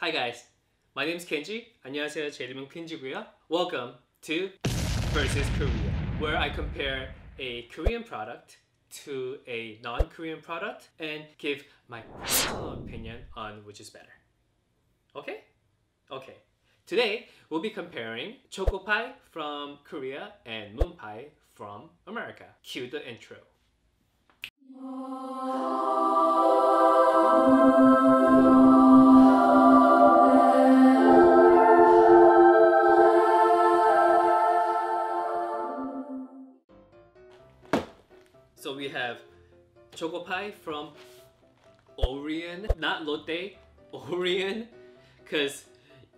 Hi guys, my name is Kenji. 안녕하세요, 제 이름은 켄지고요. Welcome to versus Korea, where I compare a Korean product to a non-Korean product and give my personal opinion on which is better. Okay? Okay. Today we'll be comparing choco pie from Korea and moon pie from America. Cue the intro. So we have choco pie from Orion, not Lotte, Orion, because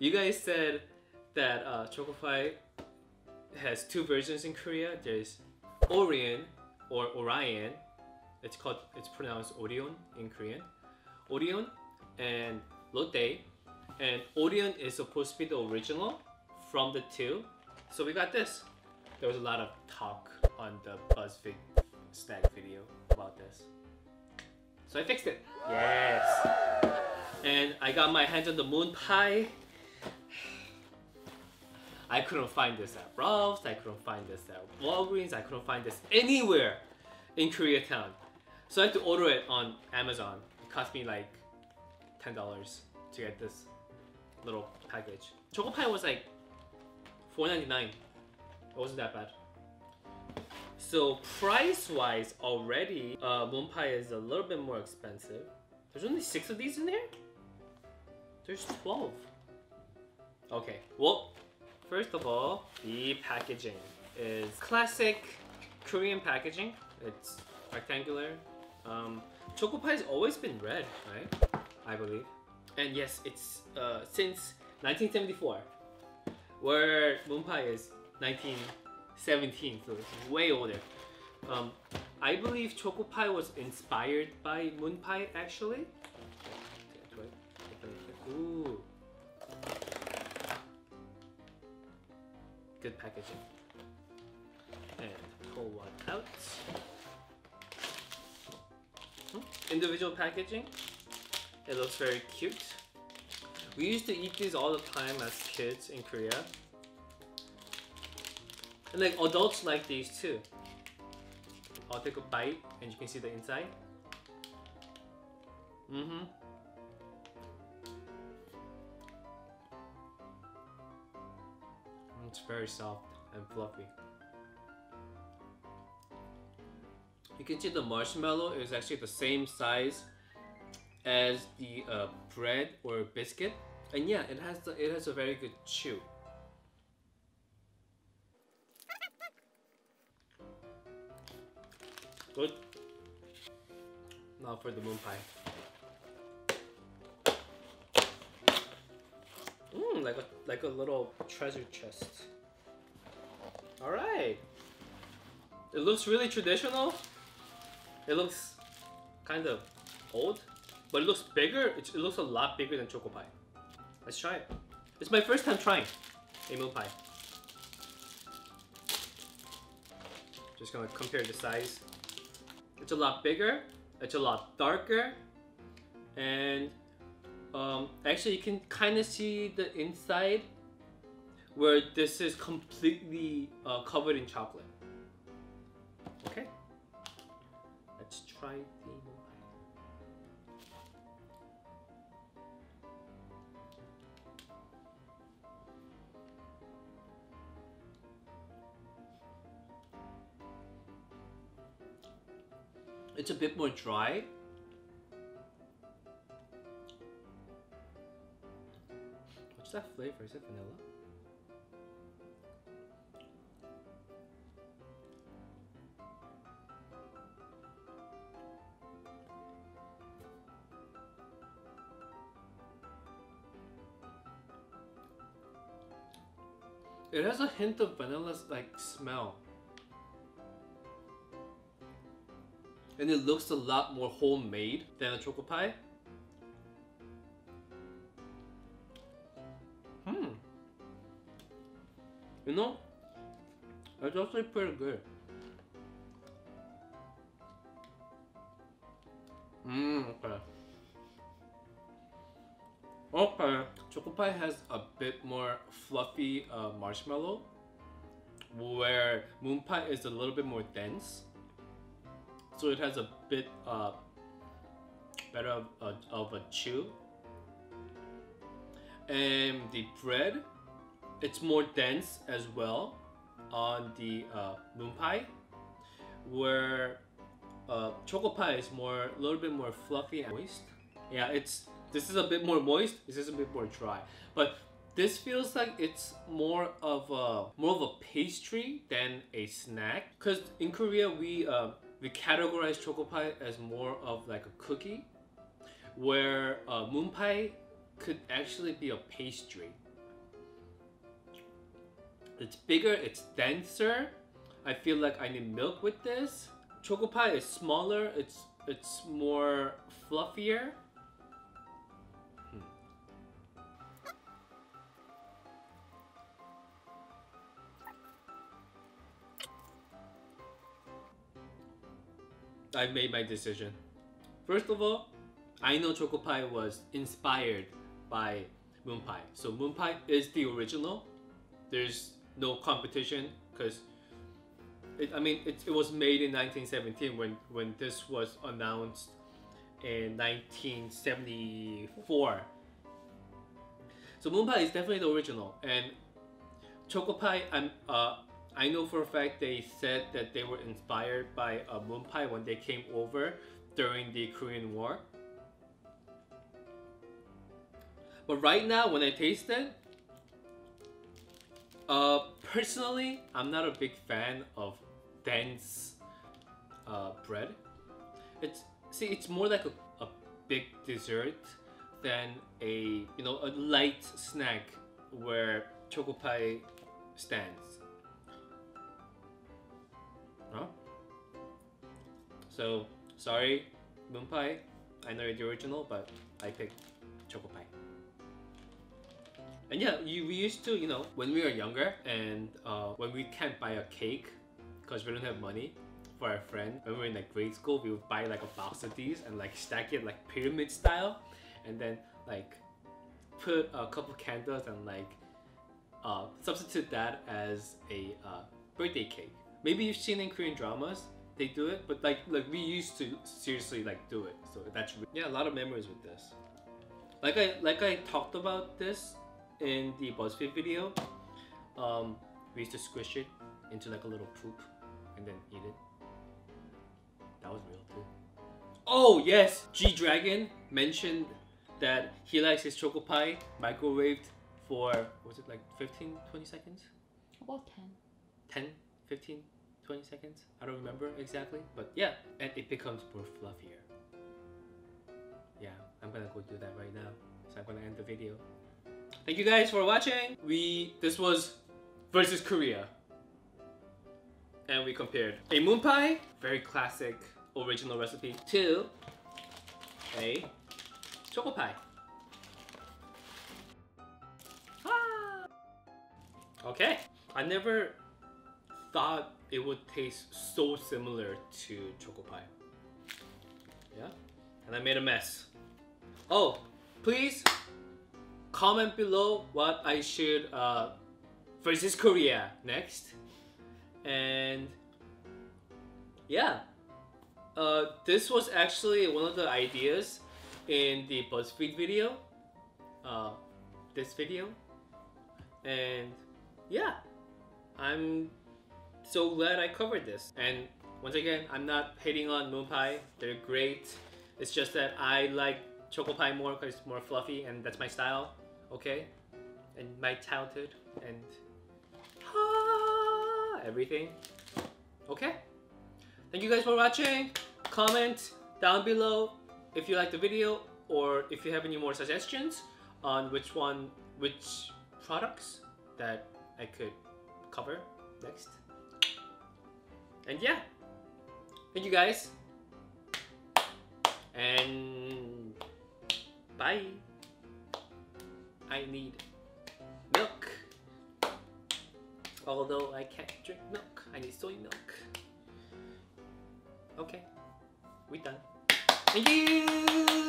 you guys said that choco pie has two versions in Korea. There's Orion or Orion. It's pronounced Orion in Korean. Orion and Lotte, and Orion is supposed to be the original from the two. So we got this. There was a lot of talk on the BuzzFeed snack video about this. So I fixed it. Yes. And I got my hands on the moon pie. I couldn't find this at Ralph's. I couldn't find this at Walgreens. I couldn't find this anywhere in Koreatown. So I had to order it on Amazon. It cost me like $10 to get this little package. Choco pie was like $4.99. It wasn't that bad. So price-wise, already, moon pie is a little bit more expensive. There's only 6 of these in here? There's 12. Okay, well, first of all, the packaging is classic Korean packaging. It's rectangular. Choco pie has always been red, right? I believe. And yes, it's since 1974, where moon pie is 1917, so it's way older. I believe choco pie was inspired by moon pie actually. Ooh. Good packaging. And pull one out. Individual packaging. It looks very cute. We used to eat these all the time as kids in Korea. And like adults like these too. I'll take a bite and you can see the inside. It's very soft and fluffy. You can see the marshmallow is actually the same size as the bread or biscuit, and yeah, it has a very good chew. Good. Now for the moon pie. Like a little treasure chest. All right. It looks really traditional. It looks kind of old, but it looks bigger. It looks a lot bigger than choco pie. Let's try it. It's my first time trying a moon pie. Just gonna compare the size. It's a lot bigger, it's a lot darker, and actually you can kind of see the inside where this is completely covered in chocolate. Okay, let's try the moon pie. It's a bit more dry. What's that flavor? Is it vanilla? It has a hint of vanilla like smell. And it looks a lot more homemade than a choco pie. You know, it's actually pretty good. Okay. Okay, choco pie has a bit more fluffy marshmallow, where moon pie is a little bit more dense. So it has a bit better of a chew. And the bread, it's more dense as well on the moon pie, where choco pie is a little bit more fluffy and moist. Yeah, this is a bit more moist. This is a bit more dry, but this feels like it's more of a pastry than a snack. Cause in Korea we categorize choco pie as more of like a cookie, where moon pie could actually be a pastry. It's bigger, it's denser. I feel like I need milk with this. Choco pie is smaller, it's more fluffier. I've made my decision. First of all, I know choco pie was inspired by moon pie. So moon pie is the original. There's no competition because it was made in 1917 when this was announced in 1974. So moon pie is definitely the original, and choco pie, I know for a fact they said that they were inspired by moon pie when they came over during the Korean War. But right now, when I taste it, personally, I'm not a big fan of dense bread. It's more like a big dessert than a light snack where choco pie stands. Huh? So sorry, moon pie. I know you're the original, but I picked choco pie. And yeah, we used to, when we were younger and when we can't buy a cake because we don't have money for our friend, when we were in like grade school, we would buy like a box of these and like stack it like pyramid style, and then like put a couple candles and like substitute that as a birthday cake. Maybe you've seen in Korean dramas, they do it, but like we used to seriously like do it. So that's yeah, a lot of memories with this. Like I talked about this in the BuzzFeed video. We used to squish it into like a little poop and then eat it. That was real too. Oh yes, G-Dragon mentioned that he likes his choco pie microwaved for, was it like 15-20 seconds? About 10. 10, 15, 20 seconds? I don't remember exactly, but yeah, and it becomes more fluffier. Yeah, I'm gonna go do that right now. So I'm gonna end the video. Thank you guys for watching. This was versus Korea. And we compared a moon pie, very classic original recipe, to a choco pie. Ah! Okay, I never thought it would taste so similar to choco pie. Yeah, and I made a mess. Oh, please comment below what I should versus Korea next. And yeah, this was actually one of the ideas in the BuzzFeed video, this video, and yeah, I'm so glad I covered this. And once again, I'm not hating on moon pie, they're great. It's just that I like choco pie more because it's more fluffy and that's my style, okay? And my childhood and everything, okay? Thank you guys for watching. Comment down below if you like the video or if you have any more suggestions on which products that I could cover next. And yeah, thank you guys, and bye. I need milk. Although I can't drink milk, I need soy milk. Okay, we done. Thank you!